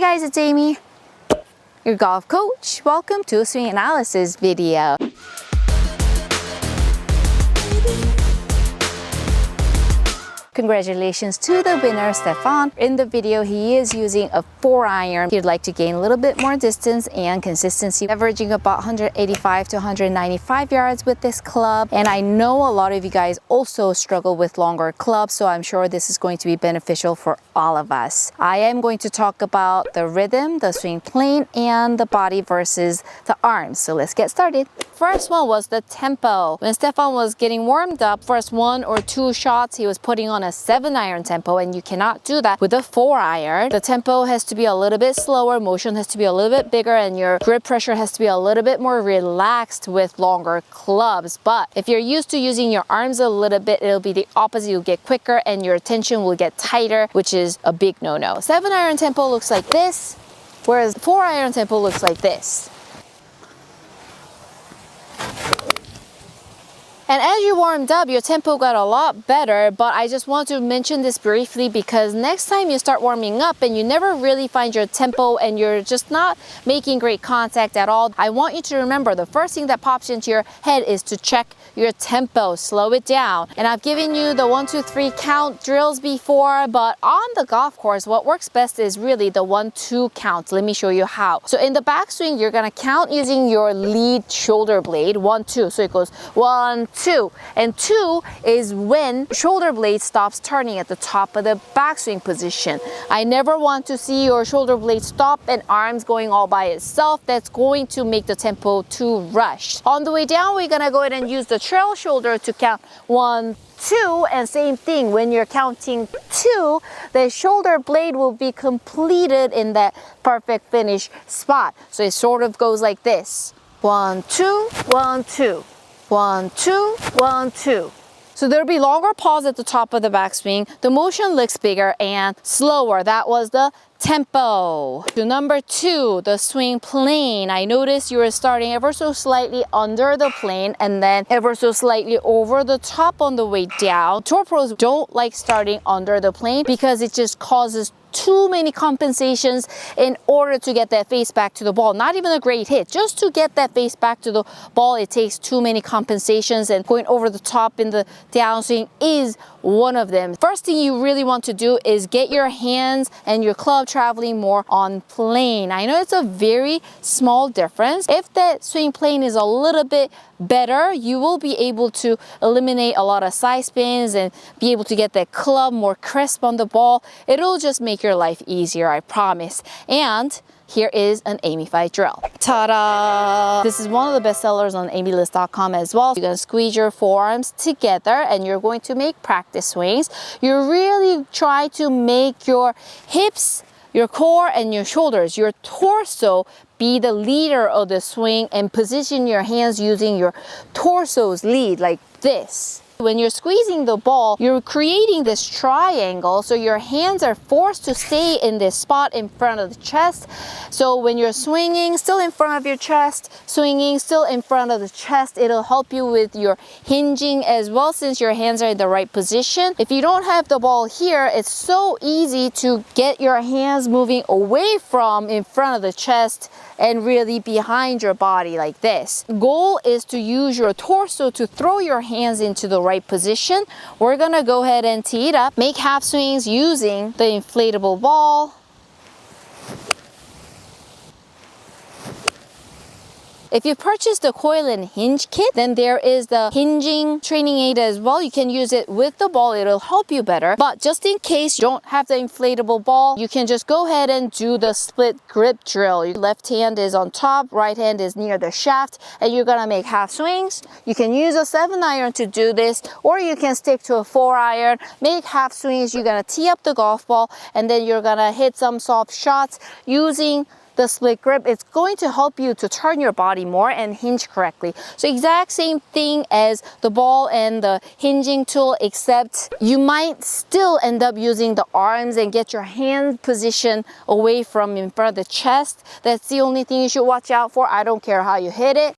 Hey guys, it's Aimee, your golf coach. Welcome to a swing analysis video. Congratulations to the winner, Stephane. In the video, he is using a 4-iron. He'd like to gain a little bit more distance and consistency, averaging about 185 to 195 yards with this club. And I know a lot of you guys also struggle with longer clubs, so I'm sure this is going to be beneficial for all of us. I am going to talk about the rhythm, the swing plane, and the body versus the arms. So let's get started. First one was the tempo. When Stephane was getting warmed up, first 1 or 2 shots, he was putting on a 7-iron tempo, and you cannot do that with a 4-iron. The tempo has to be a little bit slower, motion has to be a little bit bigger, and your grip pressure has to be a little bit more relaxed with longer clubs. But if you're used to using your arms a little bit, it'll be the opposite. You'll get quicker and your tension will get tighter, which is a big no-no. 7-iron tempo looks like this, whereas 4-iron tempo looks like this. And as you warmed up, your tempo got a lot better, but I just want to mention this briefly because next time you start warming up and you never really find your tempo and you're just not making great contact at all, I want you to remember the first thing that pops into your head is to check your tempo, slow it down. And I've given you the 1, 2, 3 count drills before, but on the golf course, what works best is really the 1, 2 count. Let me show you how. So in the backswing, you're gonna count using your lead shoulder blade, 1, 2. So it goes 1, 2, and 2 is when shoulder blade stops turning at the top of the backswing position. I never want to see your shoulder blade stop and arms going all by itself. That's going to make the tempo too rushed. On the way down, we're gonna go ahead and use the trail shoulder to count 1, 2, and same thing, when you're counting 2, the shoulder blade will be completed in that perfect finish spot. So it sort of goes like this: 1, 2, 1, 2. 1, 2, 1, 2. So there'll be longer pause at the top of the backswing. The motion looks bigger and slower. That was the tempo. To number 2, the swing plane. I noticed you were starting ever so slightly under the plane and then ever so slightly over the top on the way down. Tour pros don't like starting under the plane because it just causes too many compensations in order to get that face back to the ball. Not even a great hit, just to get that face back to the ball, it takes too many compensations, and going over the top in the downswing is one of them. First thing you really want to do is get your hands and your club traveling more on plane. I know it's a very small difference. If that swing plane is a little bit better, you will be able to eliminate a lot of side spins and be able to get that club more crisp on the ball. It'll just make your life easier, I promise. And here is an Aimee fight drill. Ta-da! This is one of the best sellers on aimeelist.com as well. You're going to squeeze your forearms together and you're going to make practice swings. You really try to make your hips, your core, and your shoulders, your torso, be the leader of the swing, and position your hands using your torso's lead like this. When you're squeezing the ball, you're creating this triangle, so your hands are forced to stay in this spot in front of the chest. So when you're swinging, still in front of your chest, swinging, still in front of the chest, it'll help you with your hinging as well, since your hands are in the right position. If you don't have the ball here, it's so easy to get your hands moving away from in front of the chest and really behind your body like this. Goal is to use your torso to throw your hands into the right position. We're gonna go ahead and tee it up, make half swings using the inflatable ball. If you purchase the Coil Hinge Kit, then there is the hinging training aid as well. You can use it with the ball, it'll help you better. But just in case you don't have the inflatable ball, you can just go ahead and do the split grip drill. Your left hand is on top, right hand is near the shaft, and you're gonna make half swings. You can use a 7-iron to do this, or you can stick to a 4-iron, make half swings. You're gonna tee up the golf ball, and then you're gonna hit some soft shots using the split grip. It's going to help you to turn your body more and hinge correctly. So exact same thing as the ball and the hinging tool, except you might still end up using the arms and get your hand position away from in front of the chest. That's the only thing you should watch out for. I don't care how you hit it.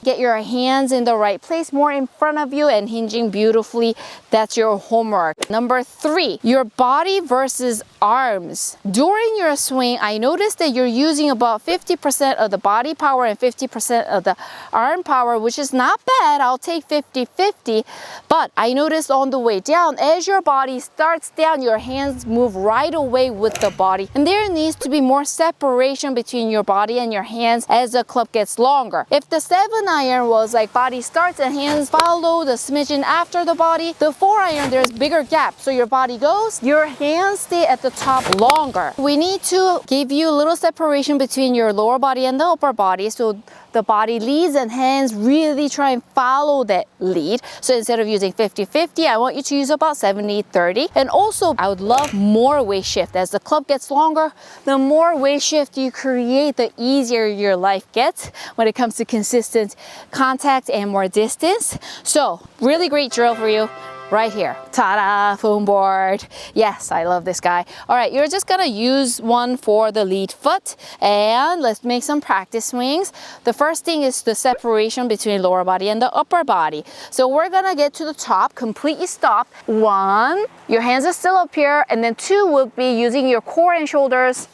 Get your hands in the right place, more in front of you and hinging beautifully. That's your homework. Number 3, your body versus arms. During your swing, I noticed that you're using about 50% of the body power and 50% of the arm power, which is not bad. I'll take 50-50. But I noticed on the way down, as your body starts down, your hands move right away with the body. And there needs to be more separation between your body and your hands as the club gets longer. If the 7-iron was like body starts and hands follow the smidgen after the body, the 4-iron, there's bigger gap. So your body goes, your hands stay at the top longer. We need to give you a little separation between your lower body and the upper body, so the body leads and hands really try and follow that lead. So instead of using 50-50, I want you to use about 70-30. And also, I would love more weight shift. As the club gets longer, the more weight shift you create, the easier your life gets when it comes to consistent contact and more distance. So really great drill for you right here. Ta-da, foam board. Yes, I love this guy. All right, you're just gonna use one for the lead foot, and let's make some practice swings. The first thing is the separation between lower body and the upper body. So we're gonna get to the top, completely stop. 1, your hands are still up here, and then 2 will be using your core and shoulders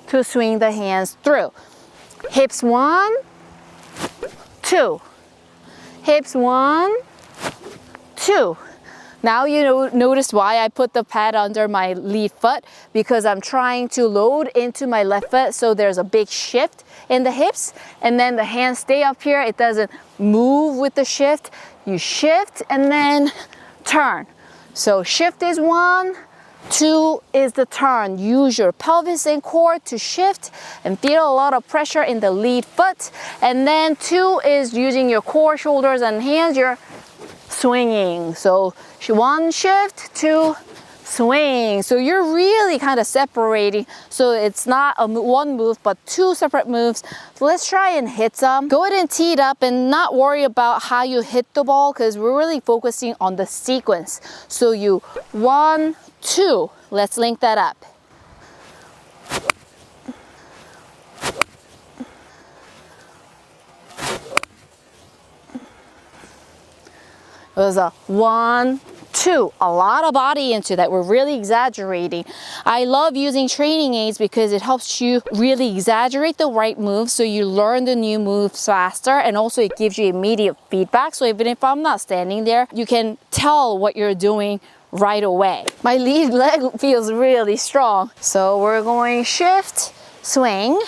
to swing the hands through. Hips 1, 2. Hips 1, 2. Now you notice why I put the pad under my lead foot, because I'm trying to load into my left foot, so there's a big shift in the hips, and then the hands stay up here. It doesn't move with the shift. You shift and then turn. So shift is 1, 2 is the turn. Use your pelvis and core to shift and feel a lot of pressure in the lead foot. And then 2 is using your core, shoulders, and hands. You're swinging. So 1 shift, 2 swing. So you're really kind of separating. So it's not one move, but 2 separate moves. So let's try and hit some. Go ahead and tee it up and not worry about how you hit the ball, because we're really focusing on the sequence. So you 1, 2. Let's link that up. It was a 1, 2. A lot of body into that. We're really exaggerating. I love using training aids because it helps you really exaggerate the right moves, so you learn the new moves faster, and also it gives you immediate feedback. So even if I'm not standing there, you can tell what you're doing right away. My lead leg feels really strong. So we're going shift, swing.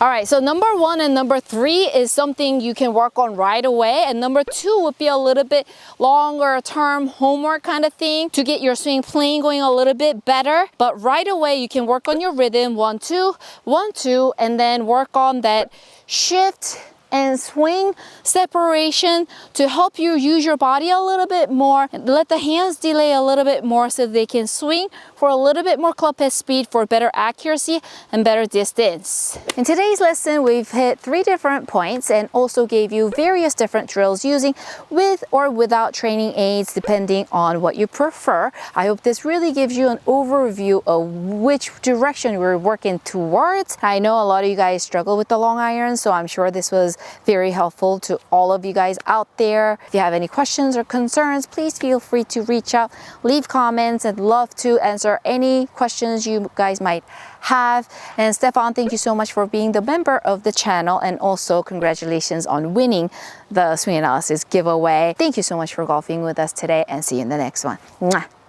All right, so number 1 and number 3 is something you can work on right away. And number 2 would be a little bit longer term homework kind of thing to get your swing playing going a little bit better. But right away, you can work on your rhythm, 1, 2, 1, 2, and then work on that shift and swing separation to help you use your body a little bit more. Let the hands delay a little bit more so they can swing for a little bit more club head speed for better accuracy and better distance. In today's lesson, we've hit 3 different points and also gave you various different drills using with or without training aids, depending on what you prefer. I hope this really gives you an overview of which direction we're working towards. I know a lot of you guys struggle with the long iron, so I'm sure this was very helpful to all of you guys out there. If you have any questions or concerns, please feel free to reach out, leave comments. I'd love to answer any questions you guys might have. And Stephane, thank you so much for being the member of the channel, and also congratulations on winning the swing analysis giveaway. Thank you so much for golfing with us today, and see you in the next one. Mwah.